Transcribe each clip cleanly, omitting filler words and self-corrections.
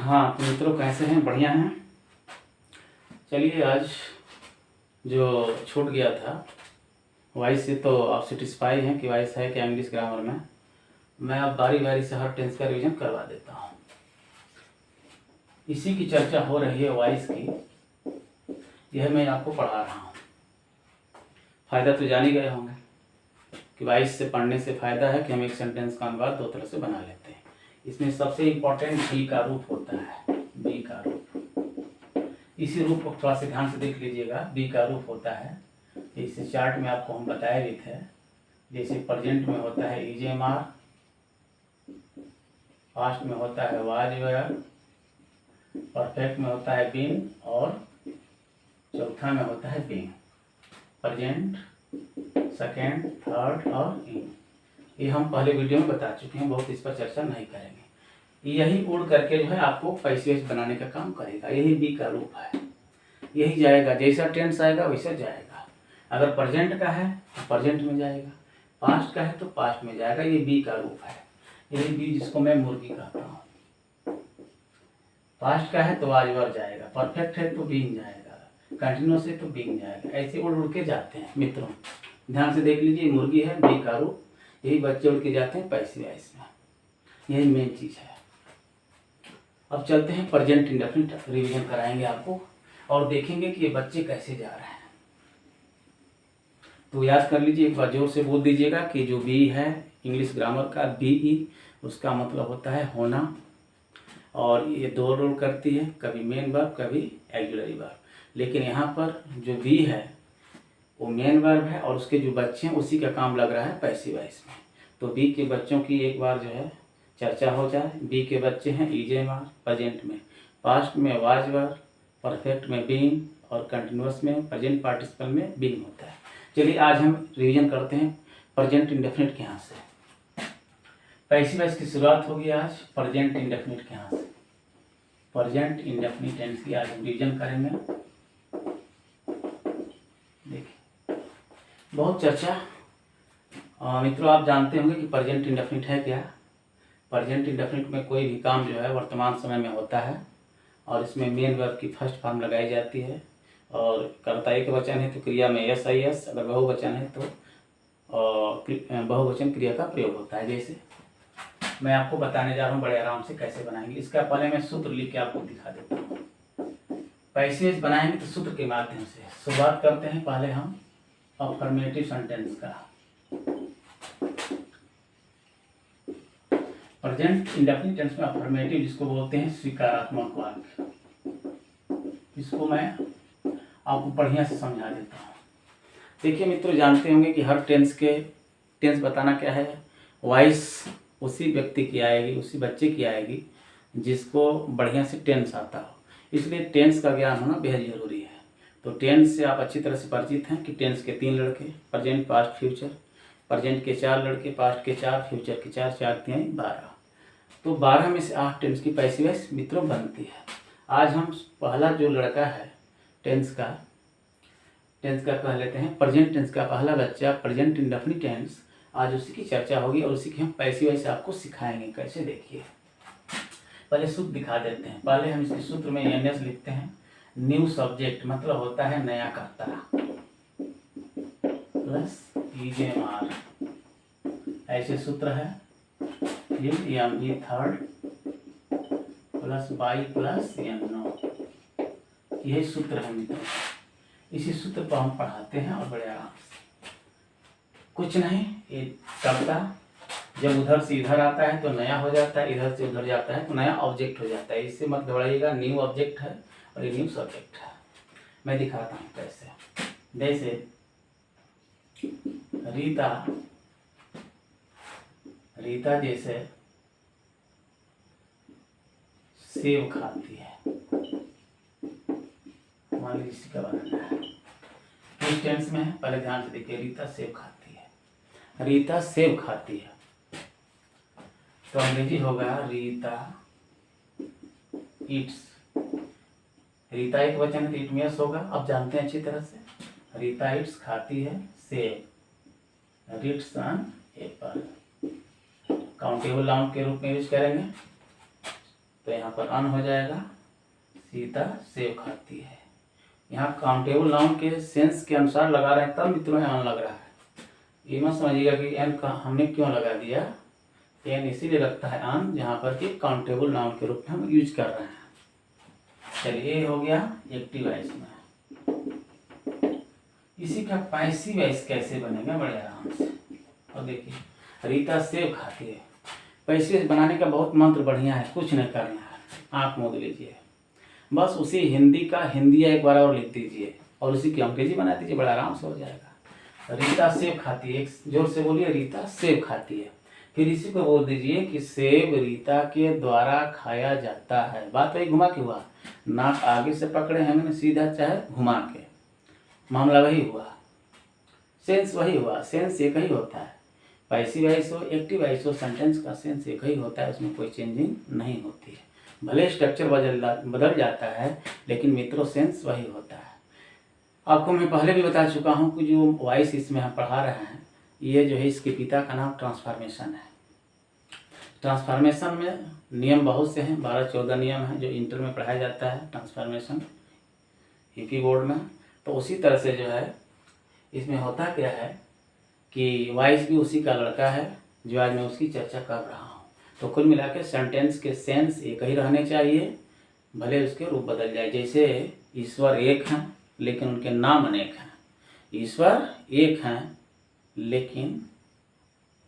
हाँ तो मित्रों, कैसे हैं? बढ़िया हैं। चलिए, आज जो छूट गया था वॉइस से, तो आप सेटिस्फाई हैं कि वॉइस है क्या इंग्लिश ग्रामर में? मैं अब बारी बारी से हर टेंस का रिवीजन करवा देता हूँ। इसी की चर्चा हो रही है वॉइस की, यह मैं आपको पढ़ा रहा हूँ। फ़ायदा तो जान ही गए होंगे कि वॉइस से पढ़ने से फ़ायदा है कि हम एक सेंटेंस का अनुवाद दो तरह से बना लेते हैं। इसमें सबसे इम्पोर्टेंट बी का रूप होता है। बी का रूप, इसी रूप को थोड़ा सा ध्यान से देख लीजिएगा। बी का रूप होता है, इसे चार्ट में आपको हम बताए भी थे। जैसे प्रेजेंट में होता है इज एम आर, पास्ट में होता है वाज वेयर, परफेक्ट में होता है बीन, और चौथा में होता है बीइंग। प्रेजेंट, सेकेंड, थर्ड और इन, ये हम पहले वीडियो में बता चुके हैं, बहुत इस पर चर्चा नहीं करेंगे। यही उड़ करके जो है आपको पैसेज बनाने का काम करेगा। यही बी का रूप है, यही जाएगा। जैसा टेंस आएगा वैसा जाएगा। अगर प्रेजेंट का है तो प्रेजेंट में जाएगा, पास्ट का है तो पास्ट में जाएगा। ये बी का रूप है। यही बी जिसको मैं मुर्गी कहता हूँ। पास्ट का है तो आज वर जाएगा, परफेक्ट है तो बीइंग जाएगा, कंटिन्यूअस है तो बीइंग जाएगा। ऐसे उड़ उड़ के जाते हैं मित्रों। ध्यान से देख लीजिए, मुर्गी है बी का रूप, यही बच्चे उड़ के जाते हैं पैसे वाइस में। यही मेन चीज़ है। अब चलते हैं प्रेजेंट इंडेफिनिट रिवीजन कराएंगे आपको, और देखेंगे कि ये बच्चे कैसे जा रहे हैं। तो याद कर लीजिए, एक बार जोर से बोल दीजिएगा कि जो बी है इंग्लिश ग्रामर का, बीई, उसका मतलब होता है होना। और ये दो रोल करती है, कभी मेन वर्ब कभी ऑक्सिलरी वर्ब। लेकिन यहाँ पर जो बी है वो मेन वर्ब है, और उसके जो बच्चे हैं उसी का काम लग रहा है पैसिव वॉइस में। तो बी के बच्चों की एक बार जो है चर्चा हो जाए। बी के बच्चे हैं इज एम आर प्रेजेंट में, पास्ट में वाज वर, परफेक्ट में बीइंग, और कंटिन्यूअस में प्रेजेंट पार्टिसिपल में बीइंग होता है। चलिए आज हम रिवीजन करते हैं प्रेजेंट इंडेफिनिट के यहाँ से। पैसिव वॉइस की शुरुआत होगी आज प्रेजेंट इंडेफिनिट के यहाँ से। प्रेजेंट इंडेफिनिट टेंस की आज हम रिवीजन करेंगे। देखिए, बहुत चर्चा। मित्रों, आप जानते होंगे कि प्रेजेंट इंडेफिनिट है क्या। प्रेजेंट इंडेफिनिट में कोई भी काम जो है वर्तमान समय में होता है, और इसमें मेन वर्ब की फर्स्ट फॉर्म लगाई जाती है, और कर्ता एक वचन है तो क्रिया में एस आई एस, अगर बहुवचन है तो बहुवचन क्रिया का प्रयोग होता है। जैसे मैं आपको बताने जा रहा हूँ बड़े आराम से कैसे बनाएंगे। इसका पहले मैं सूत्र लिख के आपको दिखा देता हूँ। पैसेज बनाएंगे तो सूत्र के माध्यम से शुरुआत करते हैं। पहले हम अफर्मेटिव सेंटेंस का, प्रेजेंट इंडेफिनिट टेंस में अफर्मेटिव जिसको बोलते हैं स्वीकारात्मक वाक्य, इसको मैं आपको बढ़िया से समझा देता हूँ। देखिए मित्रों, जानते होंगे कि हर टेंस बताना क्या है, वॉइस उसी व्यक्ति की आएगी, उसी बच्चे की आएगी जिसको बढ़िया से टेंस आता हो। इसलिए टेंस का ज्ञान होना बेहद जरूरी है। तो टेंस से आप अच्छी तरह से परिचित हैं कि टेंस के 3 लड़के, प्रेजेंट, पास्ट, फ्यूचर। प्रेजेंट के 4 लड़के, पास्ट के 4, फ्यूचर के 4, 4 3 12। तो 12 में से 8 टेंस की पैसिव वॉइस मित्रों बनती है। आज हम पहला जो लड़का है टेंस का कह लेते हैं, प्रेजेंट टेंस का पहला बच्चा प्रेजेंट इंडेफिनिट टेंस, आज उसी की चर्चा होगी, और उसी की हम पैसिव वॉइस आपको सिखाएंगे कैसे। देखिए, पहले सूत्र दिखा देते हैं। पहले हम इसके सूत्र में एनएस लिखते हैं। न्यू सब्जेक्ट मतलब होता है नया कर्ता, प्लस इज एम आर, ऐसे सूत्र है। फिर M V third, plus by plus N no, यही सूत्र है मित्रों। इसी सूत्र पर हम पढ़ाते हैं, और बड़े आराम से। कुछ नहीं, ये कर्ता जब उधर से इधर आता है तो नया हो जाता है, इधर से उधर जाता है तो नया ऑब्जेक्ट हो जाता है। इससे मत घबराइएगा, न्यू ऑब्जेक्ट है और ये न्यू सब्जेक्ट है। मैं दिखाता हूँ कैसे। जैसे रीता जैसे सेब खाती है, मान लीजिए इसका बनाना है। किस टेंस में है पहले ध्यान से देखिए। रीता सेब खाती है, रीता सेब खाती है, तो अंग्रेजी होगा रीता ईट्स। रीता एक वचन है तो इट मीन्स होगा, अब जानते हैं अच्छी तरह से। रीता ईट्स खाती है सेब, reads an apple. Countable noun के रूप में यूज करेंगे। तो यहाँ पर अन हो जाएगा, सीता सेब खाती है। यहाँ काउंटेबल नाउन के सेंस के अनुसार लगा रहे हैं, तब मित्रों यहाँ अन लग रहा है। ये मत समझिएगा कि एन का हमने क्यों लगा दिया, एन इसीलिए लगता है अन जहाँ पर कि काउंटेबल नाउन के रूप में हम यूज कर रहे हैं। चलिए ये हो गया एक्टिव वॉइस में। इसी का पैसिव वॉइस कैसे बनेगा, बड़े आराम से। और देखिए, रीता सेब खाती है। पैसिव बनाने का बहुत मंत्र बढ़िया है, कुछ नहीं करना है, आँख मूंद लीजिए, बस उसी हिंदी का हिंदिया एक बार और लिख दीजिए और उसी की अंग्रेजी बना दीजिए, बड़ा आराम से हो जाएगा। रीता सेब खाती है, एक जोर से बोलिए, रीता सेब खाती है। फिर इसी को बोल दीजिए कि सेब रीता के द्वारा खाया जाता है। बात वही घुमा के हुआ, नाक आगे से पकड़े हैं मैंने सीधा चाहे घुमा के, मामला वही हुआ, सेंस वही हुआ। सेंस एक ही होता है, पैसिव वॉइस हो एक्टिव वॉइस हो, सेंटेंस का सेंस एक ही होता है, उसमें कोई चेंजिंग नहीं होती है। भले स्ट्रक्चर बदल जाता है लेकिन मित्रों सेंस वही होता है। आपको मैं पहले भी बता चुका हूँ कि जो वॉइस इसमें हम पढ़ा रहे हैं, ये जो है इसके पिता का नाम ट्रांसफॉर्मेशन है। ट्रांसफॉर्मेशन में नियम बहुत से हैं, 12-14 नियम हैं जो इंटर में पढ़ाया जाता है ट्रांसफॉर्मेशन यूपी बोर्ड में। तो उसी तरह से जो है इसमें होता क्या है कि वॉइस भी उसी का लड़का है जो आज मैं उसकी चर्चा कर रहा हूँ। तो कुल मिला के सेंटेंस के सेंस एक ही रहने चाहिए, भले उसके रूप बदल जाए। जैसे ईश्वर एक हैं लेकिन उनके नाम अनेक हैं। ईश्वर एक हैं लेकिन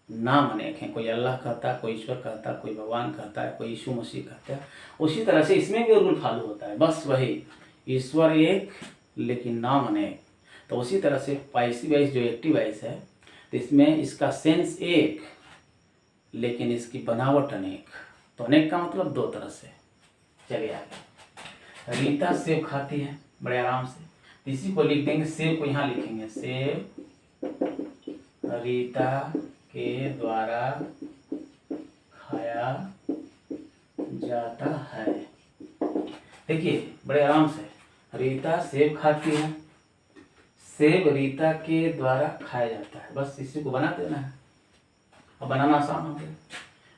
नाम अनेक हैं, कोई अल्लाह कहता है, कोई ईश्वर कहता है, कोई भगवान कहता है, कोई यीशु मसीह कहता है। उसी तरह से इसमें भी रूल फॉलो होता है, बस वही, ईश्वर एक लेकिन नाम अनेक। तो उसी तरह से पैसिव वॉइस जो एक्टिव वॉइस है, तो इसमें इसका सेंस एक लेकिन इसकी बनावट अनेक। तो अनेक का मतलब दो तरह से। चलिए आगे, रीता सेब खाती है, बड़े आराम से। इसी को लिख देंगे, सेब को यहाँ लिखेंगे, सेब रीता के द्वारा खाया जाता है। देखिए बड़े आराम से, रीता सेब खाती है, सेब रीता के द्वारा खाया जाता है, बस इसी को बना देना है। अब बनाना आसान हो गया।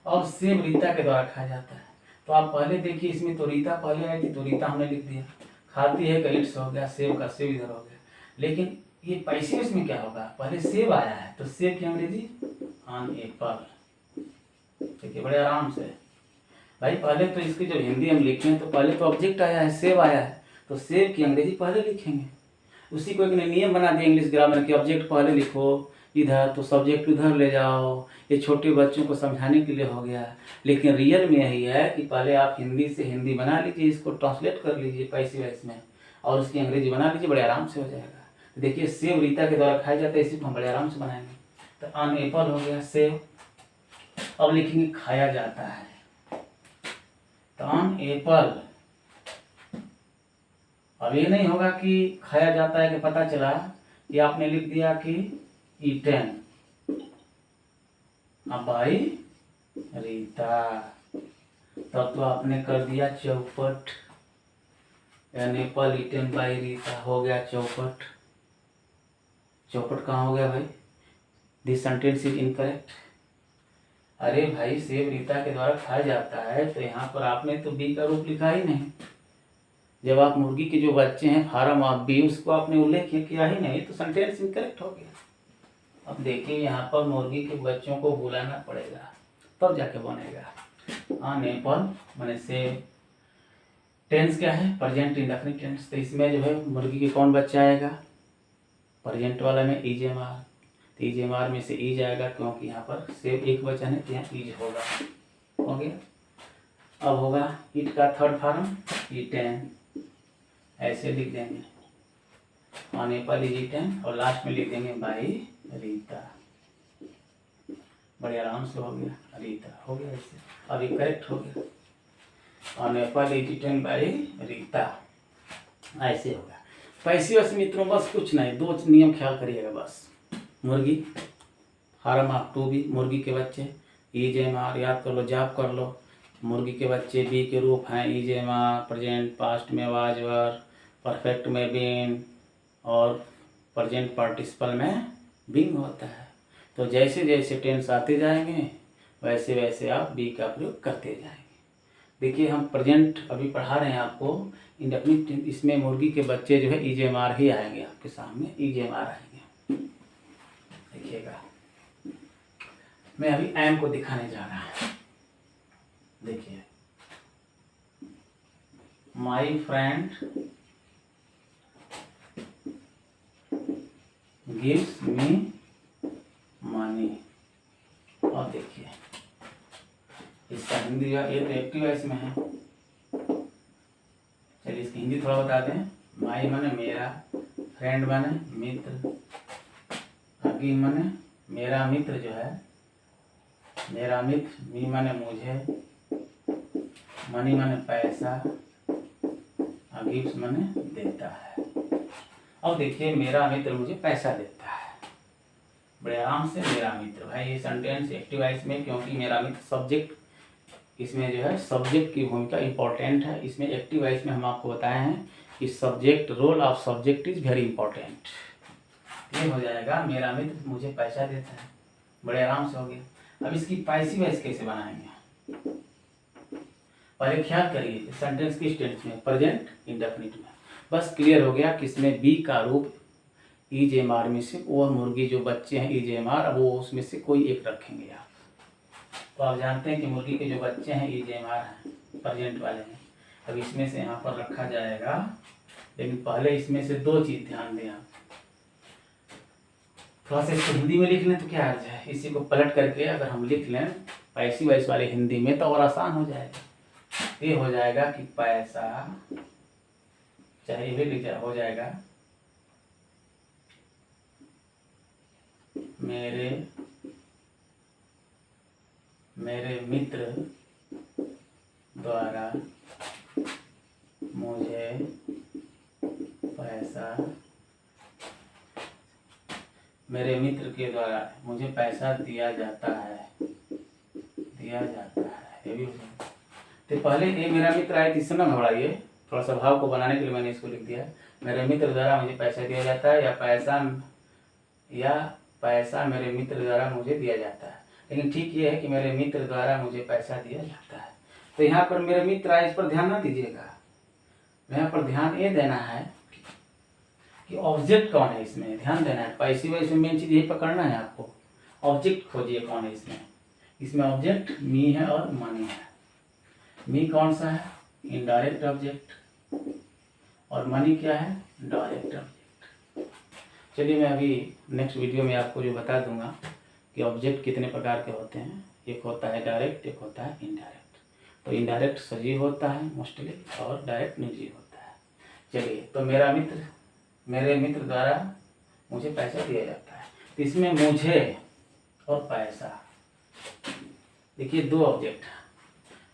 और सेब रीता के द्वारा खाया जाता है, तो आप पहले देखिए, इसमें तो रीता पहले आई थी तो रीता हमने लिख दिया, खाती है का इट्स हो गया, सेब का सेब इधर हो गया। लेकिन ये पैसिव इसमें क्या होगा, पहले सेब आया है तो सेब की अंग्रेजी ऑन एप्पल। देखिए बड़े आराम से भाई, पहले तो इसकी जब हिंदी हम लिखें तो पहले तो ऑब्जेक्ट आया है, सेब आया है, तो सेब की अंग्रेजी पहले लिखेंगे। उसी को एक नियम बना दिया इंग्लिश ग्रामर की, ऑब्जेक्ट पहले लिखो इधर तो सब्जेक्ट उधर ले जाओ। ये छोटे बच्चों को समझाने के लिए हो गया, लेकिन रियल में यही है कि पहले आप हिंदी से हिंदी बना लीजिए, इसको ट्रांसलेट कर लीजिए पैसिव वॉइस में, और उसकी अंग्रेजी बना लीजिए, बड़े आराम से हो जाएगा। देखिए सेब रीता के द्वारा खाया जाता है, इसी को हम बड़े आराम से बनाएंगे। तो ऑन एप्पल हो गया सेब। अब लिखेंगे खाया जाता है, तो ऑन एप्पल। अब ये नहीं होगा कि खाया जाता है कि पता चला कि आपने लिख दिया कि ईटेन, अब भाई रीता, तब तो आपने कर दिया चौपट, an apple eaten by Rita, हो गया चौपट। चौपट कहाँ हो गया भाई, दिस सेंटेंस इज इनकरेक्ट। अरे भाई सेब रीता के द्वारा खाया जाता है, तो यहाँ पर आपने तो बी का रूप लिखा ही नहीं। जब आप मुर्गी के जो बच्चे हैं फार्म ऑफ बी, उसको आपने उल्लेख किया ही नहीं, तो सेंटेंस इनकरेक्ट हो गया। अब देखिए यहाँ पर मुर्गी के बच्चों को बुलाना पड़ेगा तब जाके बनेगा। ऑन एप्पल माने सेब। टेंस क्या है, प्रेजेंट इंडेफिनिट टेंस। तो इसमें जो है मुर्गी के कौन बच्चा आएगा, प्रेजेंट वाला में इज एम आर, तो इज एम आर में से ईज आएगा, क्योंकि यहाँ पर सेब एक वचन है तो यहाँ ईज होगा, हो गया। अब होगा इट का थर्ड फॉर्म ईटेन, ऐसे लिख देंगे, ऑन एप्पल इज ईटेन, और लास्ट में लिख देंगे बाई रीता। बड़े आराम से हो गया, रीता हो गया ऐसे। अब ये करेक्ट हो गया, on Apple is eaten by Rita, ऐसे होगा। पैसिव वॉइस मित्रों बस कुछ नहीं, दो नियम ख्याल करिएगा बस। मुर्गी फार्म ऑफ टू बी, मुर्गी के बच्चे, इज एम आर याद कर लो, जाप कर लो। मुर्गी के बच्चे बी के रूप हैं is am are, present past में वाज वर, परफेक्ट में बीन, और प्रेजेंट पार्टिसिपल में बीइंग होता है। तो जैसे जैसे टेंस आते जाएंगे वैसे वैसे आप बी का प्रयोग करते जाएंगे। देखिए हम प्रेजेंट अभी पढ़ा रहे हैं आपको इंडेफिनिट, इसमें मुर्गी के बच्चे जो है ईजेएमआर ही आएंगे आपके सामने, ईजेएमआर आएंगे। देखिएगा मैं अभी एम को दिखाने जा रहा हूँ। देखिए my friend gives me money, और देखिए इसका हिंदी ये तो एक्टिव वॉइस में है, चलिए इसकी हिंदी थोड़ा बता दें। माई माने मेरा, फ्रेंड माने मित्र, गिव माने मेरा मित्र जो है, मेरा मित्र, मी माने मुझे, मनी माने पैसा, गिव्स माने देता है। अब देखिए मेरा मित्र मुझे पैसा देता है, बड़े आराम से मेरा मित्र। भाई ये सेंटेंस एक्टिव वॉइस में, क्योंकि मेरा मित्र सब्जेक्ट, इसमें जो है सब्जेक्ट की भूमिका इंपॉर्टेंट है। इसमें एक्टिव वॉइस में हम आपको बताए हैं कि subject, role of subject is very important. ये हो जाएगा मेरा मित्र मुझे पैसा देता है, बड़े आराम से हो गया। अब इसकी पैसिव वॉइस कैसे बनाएंगे, पहले ख्याल करिए सेंटेंस की टेंस में, प्रेजेंट इंडेफिनिट में, बस क्लियर हो गया कि इसमें बी का रूप ईजेएमआर में से, और मुर्गी जो बच्चे हैं ईजेएमआर, अब वो उसमें से कोई एक रखेंगे आप। तो आप जानते हैं कि मुर्गी के जो बच्चे हैं ईजेएमआर हैं, प्रेजेंट वाले हैं। अब इसमें से यहाँ पर रखा जाएगा, लेकिन पहले इसमें से दो चीज ध्यान दें आप। थोड़ा सा इसको हिंदी में लिख लें तो क्या अर्थ है, इसी को पलट करके अगर हम लिख लें पैसिव वॉइस वाले हिंदी में तो और आसान हो जाएगा। ये हो जाएगा कि पैसा, चाहे ये लिख हो जाएगा मेरे मित्र द्वारा मुझे पैसा, मेरे मित्र के द्वारा मुझे पैसा दिया जाता है, ये भी हो जाएगा। तो पहले ये मेरा मित्र आए, तीसरा ना घबराइए, थोड़ा सा भाव को बनाने के लिए मैंने इसको लिख दिया। मेरे मित्र द्वारा मुझे पैसा दिया जाता है, या पैसा मेरे मित्र द्वारा मुझे दिया जाता है। लेकिन ठीक ये है कि मेरे मित्र द्वारा मुझे पैसा दिया जाता है। तो यहाँ पर मेरे मित्र आए, इस पर ध्यान ना दीजिएगा, यहाँ पर ध्यान ये देना है कि ऑब्जेक्ट कौन है, इसमें ध्यान देना है। पैसिव वॉइस में मेन चीज यही पकड़ना है आपको, ऑब्जेक्ट खोजिए कौन है इसमें। इसमें ऑब्जेक्ट मी है और मनी है। मी कौन सा है, इनडायरेक्ट ऑब्जेक्ट, और मनी क्या है, डायरेक्ट ऑब्जेक्ट। चलिए मैं अभी नेक्स्ट वीडियो में आपको जो बता दूंगा कि ऑब्जेक्ट कितने प्रकार के होते हैं। एक होता है डायरेक्ट, एक होता है इनडायरेक्ट। तो इनडायरेक्ट सजीव होता है मोस्टली, और डायरेक्ट निर्जीव होता है। चलिए, तो मेरे मित्र द्वारा मुझे पैसा दिया जाता है। तो इसमें मुझे और पैसा, देखिए दो ऑब्जेक्ट,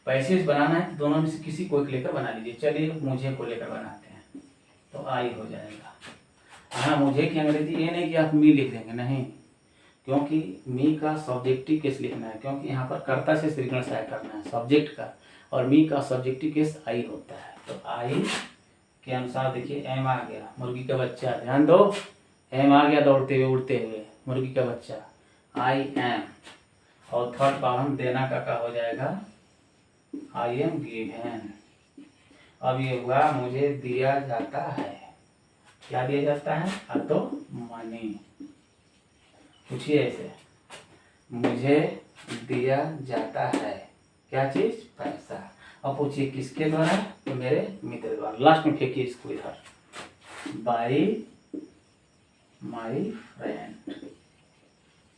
पैसे बनाना है तो दोनों में से किसी को एक लेकर बना लीजिए। चलिए मुझे को लेकर बनाते हैं, तो आई हो जाएगा। हाँ, मुझे की अंग्रेजी ये नहीं कि आप मी लिख देंगे, नहीं, क्योंकि मी का सब्जेक्टिव केस लिखना है, क्योंकि यहाँ पर कर्ता से श्रीगण सहाय करना है सब्जेक्ट का, और मी का सब्जेक्टिव केस आई होता है। तो आई के अनुसार देखिए एम आ गया, मुर्गी का बच्चा, ध्यान दो, एम आ गया दौड़ते हुए उड़ते हुए, मुर्गी का बच्चा, आई एम। और थर्ड पावन देना का हो जाएगा, आई एम गिवन। अब ये हुआ मुझे दिया जाता है, क्या दिया जाता है, तो मनी। पूछिए ऐसे, मुझे दिया जाता है क्या चीज, पैसा। अब पूछिए किसके द्वारा, तो मेरे मित्र द्वारा। लास्ट में फेंकिए इसको इधर, बाई माई फ्रेंड।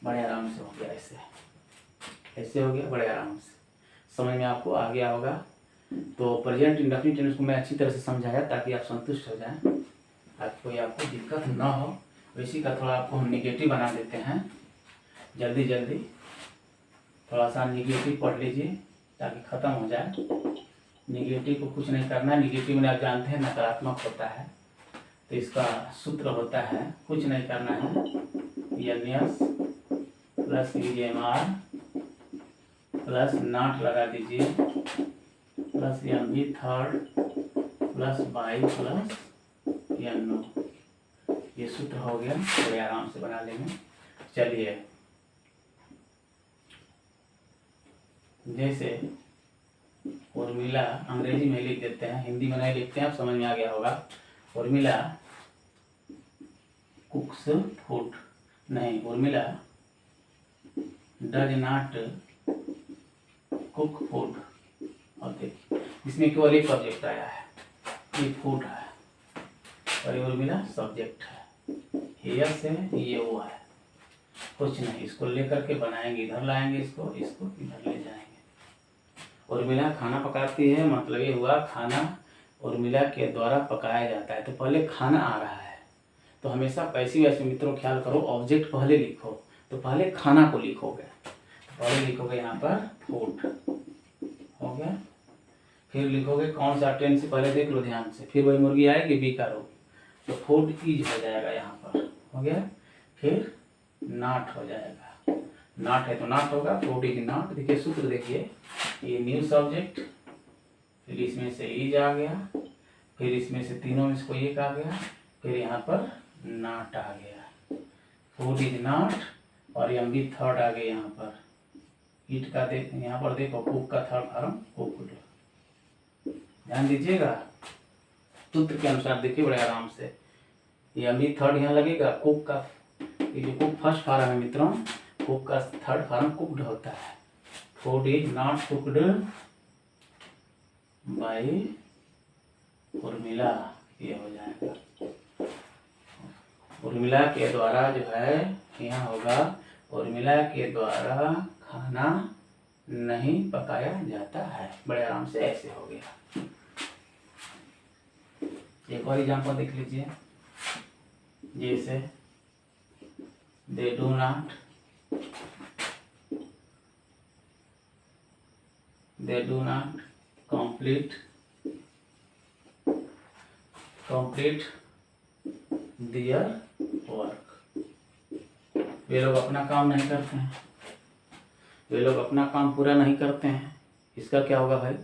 बड़े आराम से हो गया, ऐसे हो गया, बड़े आराम से समझ में आपको आ गया होगा। तो प्रेजेंट इंडेफिनिट टेंस को मैं अच्छी तरह से समझाया ताकि आप संतुष्ट हो जाएं, कोई आपको दिक्कत ना हो। इसी का थोड़ा आपको हम निगेटिव बना देते हैं, जल्दी जल्दी थोड़ा सा निगेटिव पढ़ लीजिए ताकि ख़त्म हो जाए। निगेटिव को कुछ नहीं करना है, निगेटिव में आप जानते हैं नकारात्मक होता है, तो इसका सूत्र होता है, कुछ नहीं करना है, S plus IMR plus not लगा दीजिए, plus M V third plus by plus N. ये सूत्र हो गया, बड़े आराम से बना लेंगे। चलिए, जैसे उर्मिला, अंग्रेजी में लिख देते हैं, हिंदी में नहीं लिखते हैं, आप समझ में आ गया होगा। उर्मिला कुक्स फूड, नहीं, Urmila does not cook food. और देखिए इसमें केवल एक ऑब्जेक्ट आया है, ये फूड है, और ये उर्मिला सब्जेक्ट है। हेयर से ये वो है, कुछ नहीं, इसको लेकर के बनाएंगे, इधर लाएंगे, इसको इधर ले जाएंगे। उर्मिला खाना पकाती है, मतलब ये हुआ खाना उर्मिला के द्वारा पकाया जाता है। तो पहले खाना आ रहा है, तो हमेशा पैसिव वॉइस में मित्रों ख्याल करो, ऑब्जेक्ट पहले लिखो। तो पहले खाना को लिखोगे, तो पहले लिखोगे यहाँ पर फूड, हो गया। फिर लिखोगे कौन सा टेंस से, पहले देख लो ध्यान से, फिर वही मुर्गी आएगी बी का रूप, तो फूड इज हो जाएगा यहाँ पर, हो गया। फिर नॉट हो जाएगा, नॉट है तो नॉट होगा, फूड इज नॉट। देखिए सूत्र देखिए, ये न्यू सब्जेक्ट, फिर इसमें से इज आ गया, फिर इसमें से तीनों में से कोई एक आ गया, फिर यहाँ पर नॉट आ गया, फूड इज नॉट, और एम बी थर्ड आ गया यहाँ पर। ईट का देख, यहाँ पर देखो कुक का थर्ड फॉर्म कुक्ड, ध्यान दीजिएगा सूत्र के अनुसार, देखिए बड़े आराम से। ये एम बी थर्ड यहाँ लगेगा, कुक का, ये जो कुक फर्स्ट फॉर्म है मित्रों, कुक का थर्ड फॉर्म कुक्ड होता है। Food is not cooked bye Urmila, ये हो जाएगा उर्मिला के द्वारा, जो है यहाँ होगा उर्मिला के द्वारा खाना नहीं पकाया जाता है। बड़े आराम से ऐसे हो गया। एक और एग्जाम्पल देख लीजिए, जैसे they do not complete their work। वे लोग अपना काम नहीं करते हैं, वे लोग अपना काम पूरा नहीं करते हैं। इसका क्या होगा भाई,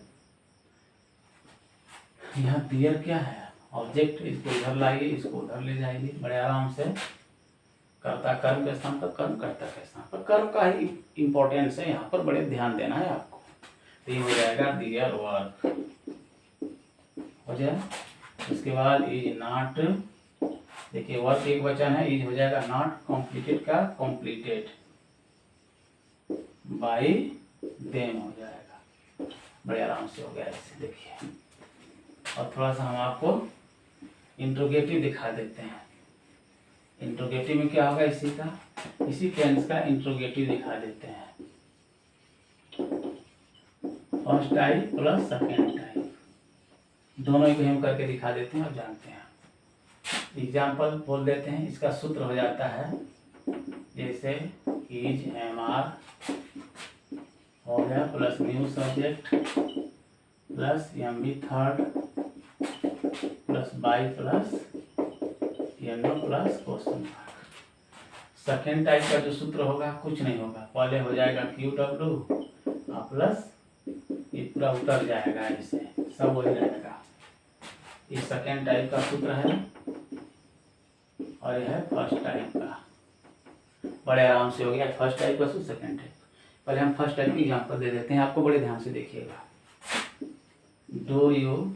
यहाँ दियर क्या है, ऑब्जेक्ट, इसको इधर लाइए, इसको उधर ले जाइए, बड़े आराम से। कर्ता कर्म के स्थान पर, कर्म कर्ता के स्थान पर, कर्म का ही इम्पोर्टेंस है यहाँ पर, बड़े ध्यान देना है आपको। तो ये हो जाएगा दियर वर्क, हो जाए। उसके बाद इज नॉट, देखिए वर्क एक वचन है, इज हो जाएगा नॉट कॉम्प्लीटेड का कॉम्प्लीटेड बाय देम हो जाएगा। बड़े आराम से हो गया ऐसे, देखिए। और थोड़ा सा हम आपको इंट्रोगेटिव दिखा देते हैं। इंट्रोगेटिव में क्या होगा, इसी टेंस का इंट्रोगेटिव दिखा देते हैं। First type plus second type, दोनों को हम करके दिखा देते हैं और जानते हैं। एग्जाम्पल बोल देते हैं, इसका सूत्र हो जाता है, जैसे इज एम आर हो गया plus new subject plus M V third plus by plus N O plus question mark. Second type का जो सूत्र होगा कुछ नहीं होगा, पहले हो जाएगा क्यू डब्ल्यू प्लस ये पूरा उतर जाएगा, ऐसे सब वही रहेगा। ये सेकेंड टाइप का सूत्र है और यह है फर्स्ट टाइप का। बड़े आराम से हो गया फर्स्ट टाइप का सूत्र, सेकेंड टाइप। पहले हम फर्स्ट टाइप की एग्जांपल दे देते हैं, आपको बड़े ध्यान से देखिएगा। Do you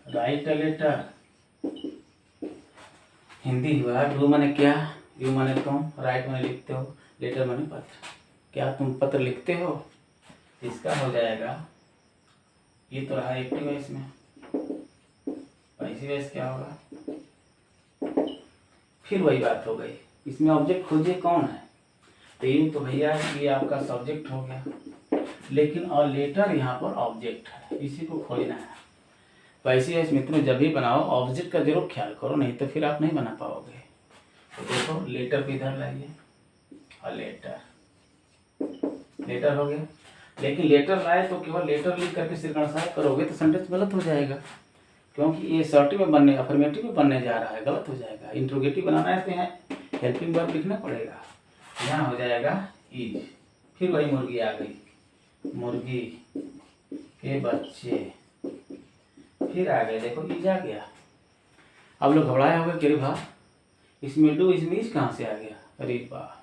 write a letter, Hindi हुआ। डू माने क्या, यू माने तुम, राइट माने लिखते हो, लेटर माने पत्र। क्या तुम पत्र लिखते हो, इसका हो जाएगा, ये तो रहा एक्टिव वॉइस में, पैसिव वॉइस क्या होगा, फिर वही बात हो गई। इसमें ऑब्जेक्ट खोजिए कौन है, तो यू तो भैया ये आपका सब्जेक्ट हो गया, लेकिन और लेटर यहाँ पर ऑब्जेक्ट है, इसी को खोजना है। पैसिव वॉइस मित्रों जब भी बनाओ ऑब्जेक्ट का जरूर ख्याल करो, नहीं तो फिर आप नहीं बना पाओगे। तो देखो लेटर भी इधर लाइए और लेटर हो गया, लेकिन लेटर लाए तो केवल लेटर लिख करके सिरगणसाय करोगे तो सेंटेंस गलत हो जाएगा, क्योंकि ये असर्टिव में बनने, अफर्मेटिव में बनने जा रहा है, गलत हो जाएगा। इंट्रोगेटिव बनाना है तो यहाँ हेल्पिंग वर्ब लिखना पड़ेगा। यहाँ हो जाएगा इज, फिर वही मुर्गी आ गई, मुर्गी के बच्चे, फिर आ गए, देखो इज आ गया। अब लोग घबराए होंगे कि अरे वाह इसमें डू इसमें इज कहाँ से आ गया, अरे वाह।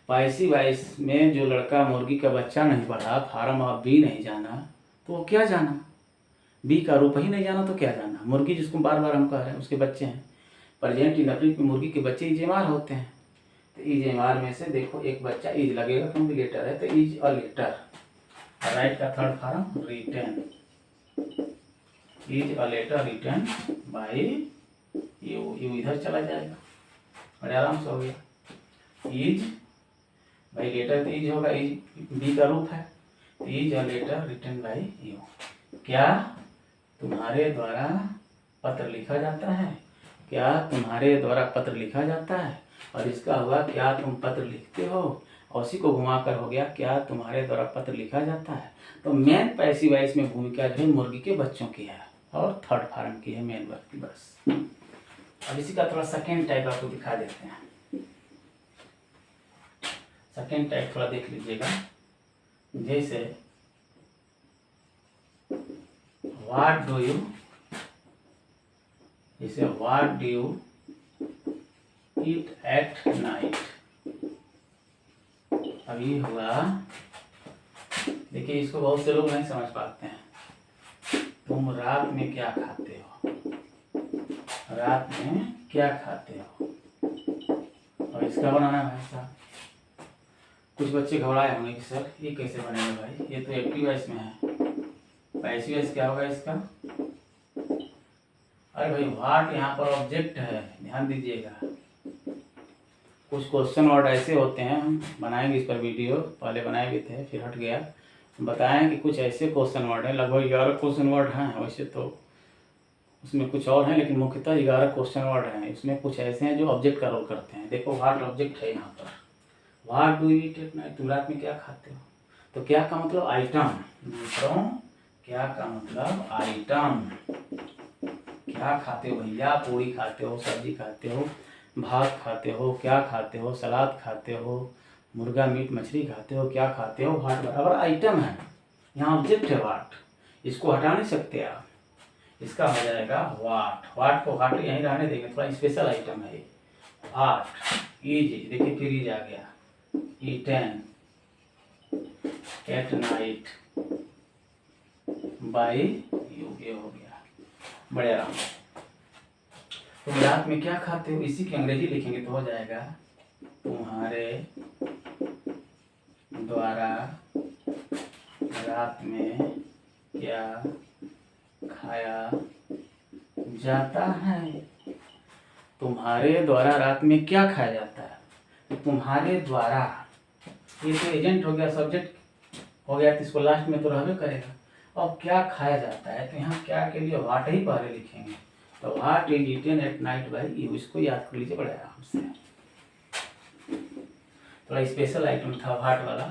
पैसिव वॉइस में जो लड़का मुर्गी का बच्चा नहीं पढ़ा, फार्म ऑफ बी नहीं जाना, तो वो क्या जाना? बी का रूप ही नहीं जाना तो क्या जाना? मुर्गी जिसको बार बार हम कह रहे हैं उसके बच्चे हैं। प्रेजेंट इंडेफिनिट में मुर्गी के बच्चे इजेमार होते हैं। तो इजेमार में से देखो एक बच्चा इज लगेगा क्योंकि लेटर है, तो इज अ लेटर। राइट का third form written, is a letter written by you. You इधर चला जाएगा, बड़े आराम से हो गया। इज भाई लेटर तो इज होगा, इज बी का रूप है, is a letter written by you. क्या तुम्हारे द्वारा पत्र लिखा जाता है? क्या तुम्हारे द्वारा पत्र लिखा जाता है? और इसका हुआ क्या तुम पत्र लिखते हो, और उसी को घुमाकर हो गया क्या तुम्हारे द्वारा पत्र लिखा जाता है। तो मेन पैसिव वॉइस में भूमिका जो है मुर्गी के बच्चों की है और थर्ड फॉर्म की है मेन वर्ब की। बस अब इसी का थोड़ा सेकेंड टाइप आपको दिखा देते हैं। सेकेंड टाइप थोड़ा देख लीजिएगा, जैसे व्हाट डू यू, जैसे what do you eat at night. अब ये हुआ, देखिए इसको बहुत से लोग नहीं समझ पाते हैं। तुम रात में क्या खाते हो, रात में क्या खाते हो, और इसका बनाना है भाई साहब। कुछ बच्चे घबराए होंगे कि सर ये कैसे बनेगा भाई, ये तो एक्टिव वॉइस में है। पैसिव वॉइस क्या होगा इसका? अरे भाई व्हाट यहाँ पर ऑब्जेक्ट है, ध्यान दीजिएगा। कुछ क्वेश्चन वर्ड ऐसे होते हैं, हम बनाएंगे इस पर वीडियो, पहले बनाए भी थे फिर हट गया। बताएं कि कुछ ऐसे क्वेश्चन वर्ड हैं, लगभग 11 क्वेश्चन वर्ड हैं। वैसे तो उसमें कुछ और हैं, लेकिन मुख्यतः 11 क्वेश्चन वर्ड हैं। इसमें कुछ ऐसे हैं जो ऑब्जेक्ट का रोल करते हैं। देखो व्हाट ऑब्जेक्ट है यहाँ पर, what do you eat at night, तुम रात में क्या खाते हो। तो क्या का मतलब आइटम, मित्रों क्या का मतलब आइटम। क्या खाते हो भैया, पूरी खाते हो, सब्जी खाते हो, भात खाते हो, क्या खाते हो, सलाद खाते हो, मुर्गा मीट मछली खाते हो, क्या खाते हो। व्हाट बराबर आइटम है, यहाँ ऑब्जेक्ट है व्हाट, इसको हटा नहीं सकते आप। इसका हो जाएगा व्हाट, व्हाट को व्हाट यहीं रहने देंगे, थोड़ा स्पेशल आइटम है ये। व्हाट इज, देखिए फिर इज आ गया, eaten at night by you, ये हो गया बड़े आराम से। तुम रात में क्या खाते हो, इसी की अंग्रेजी लिखेंगे तो हो जाएगा तुम्हारे द्वारा रात में क्या खाया जाता है। तुम्हारे द्वारा रात में क्या खाया जाता है, तो तुम्हारे द्वारा ये तो एजेंट हो गया, सब्जेक्ट हो गया, तो इसको लास्ट में तो रहबे करेगा। और क्या खाया जाता है, तो यहाँ क्या के लिए व्हाट ही पहले लिखेंगे। तो what is eaten at night by you, इसको याद कर लीजिए बड़े आराम से। थोड़ा स्पेशल आइटम था व्हाट वाला,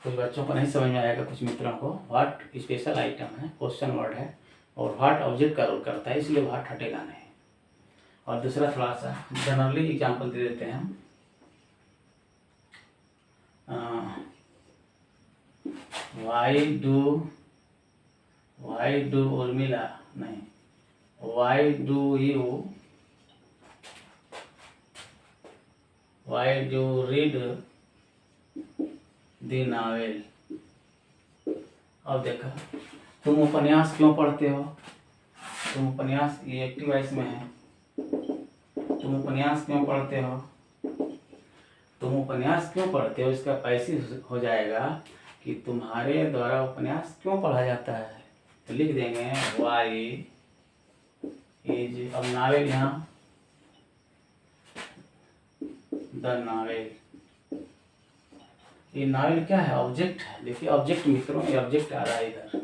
कुछ बच्चों को नहीं समझ में आएगा, कुछ मित्रों को। व्हाट स्पेशल आइटम है, क्वेश्चन वर्ड है, और व्हाट ऑब्जेक्ट का रोल करता है, इसलिए व्हाट हटेगा नहीं। और दूसरा थोड़ा सा जनरली एग्जाम्पल दे देते हैं हम। वाई डू उर्मिला नहीं, why do read the novel. अब देखा, तुम उपन्यास क्यों पढ़ते हो, तुम उपन्यास, ये एक्टिव वॉइस में है। तुम उपन्यास क्यों पढ़ते हो, तुम उपन्यास क्यों पढ़ते हो, इसका पैसिव हो जाएगा कि तुम्हारे द्वारा उपन्यास क्यों पढ़ा जाता है। तो लिख देंगे वाई इज, अब नावेल यहाँ द नावेल, ये नावेल क्या है, ऑब्जेक्ट है। देखिए ऑब्जेक्ट मित्रों, ये ऑब्जेक्ट आ रहा है इधर,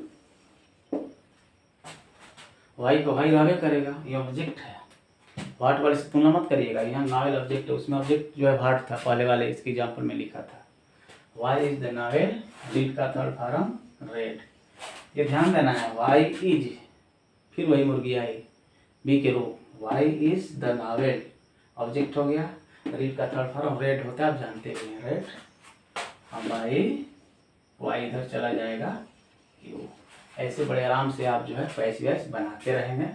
वाई को वाई रहबे करेगा, ये ऑब्जेक्ट है। व्हाट वाले से तुलना मत करिएगा, यहाँ नावेल ऑब्जेक्ट है, उसमें ऑब्जेक्ट जो है व्हाट था, पहले वाले इसके एग्जाम्पल में लिखा था। Why is the novel, read का थर्ड फॉर्म रेड। ये ध्यान देना है, वाई इज, फिर वही मुर्गी आई बी के रूप, why is the novel object हो गया, रीड का थर्ड फॉर्म रेड होता है, आप जानते भी हैं रेड। हम वाई इधर चला जाएगा यू। ऐसे बड़े आराम से आप जो है पैसिव वॉइस बनाते रहेंगे।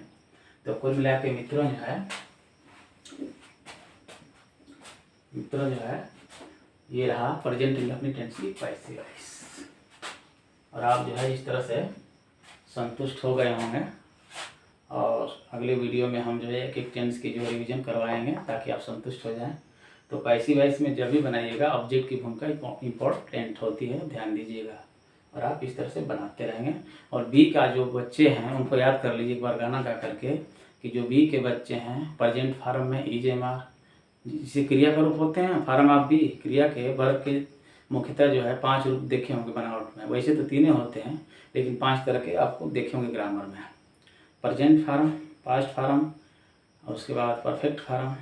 तो कुल मिला के मित्रों जो है ये रहा प्रेजेंट इंडेफिनिट टेंस की पैसिव वॉइस। और आप जो है इस तरह से संतुष्ट हो गए होंगे, और अगले वीडियो में हम जो है एक एक टेंस की जो रिवीजन करवाएंगे ताकि आप संतुष्ट हो जाएं। तो पैसिव वॉइस में जब भी बनाइएगा ऑब्जेक्ट की भूमिका इम्पोर्टेंट होती है, ध्यान दीजिएगा, और आप इस तरह से बनाते रहेंगे। और बी का जो बच्चे हैं उनको याद कर लीजिए एक बार गाना गा करके कि जो बी के बच्चे हैं प्रेजेंट फॉर्म में इज एम आर, जिसे क्रिया का रूप होते हैं, फॉर्म ऑफ बी क्रिया के वर्ग के मुख्यतः जो है 5 रूप देखे होंगे बनावट में। वैसे तो 3 होते हैं, लेकिन 5 तरह के आपको देखे होंगे ग्रामर में। प्रेजेंट फॉर्म, पास्ट फॉर्म, और उसके बाद perfect form,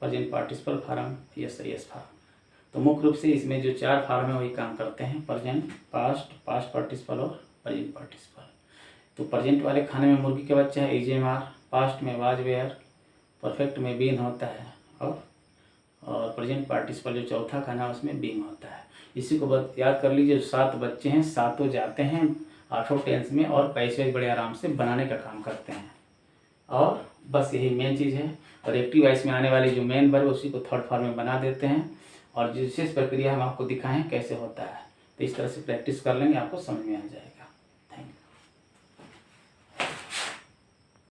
present participle form, yes form. तो मुख्य रूप से इसमें जो 4 फॉर्म है वही काम करते हैं, प्रेजेंट, पास्ट, पास्ट पार्टिसिपल और प्रेजेंट पार्टिसिपल। तो प्रेजेंट वाले खाने में मुर्गी के बच्चे हैं इज एम आर, पास्ट में वाज वेयर, परफेक्ट में बीन होता है, और प्रेजेंट पार्टिसिपल जो चौथा खाना है उसमें बीइंग होता है। इसी को याद कर लीजिए। 7 बच्चे हैं, 7 जाते हैं 8 टेंस में और पैसिव बड़े आराम से बनाने का काम करते हैं। और बस यही मेन चीज़ है। और एक्टिव वॉइस में आने वाली जो मेन वर्ब उसी को थर्ड फॉर्म में बना देते हैं, और जो विशेष प्रक्रिया हम आपको दिखाएं कैसे होता है। तो इस तरह से प्रैक्टिस कर लेंगे, आपको समझ में आ जाएगा।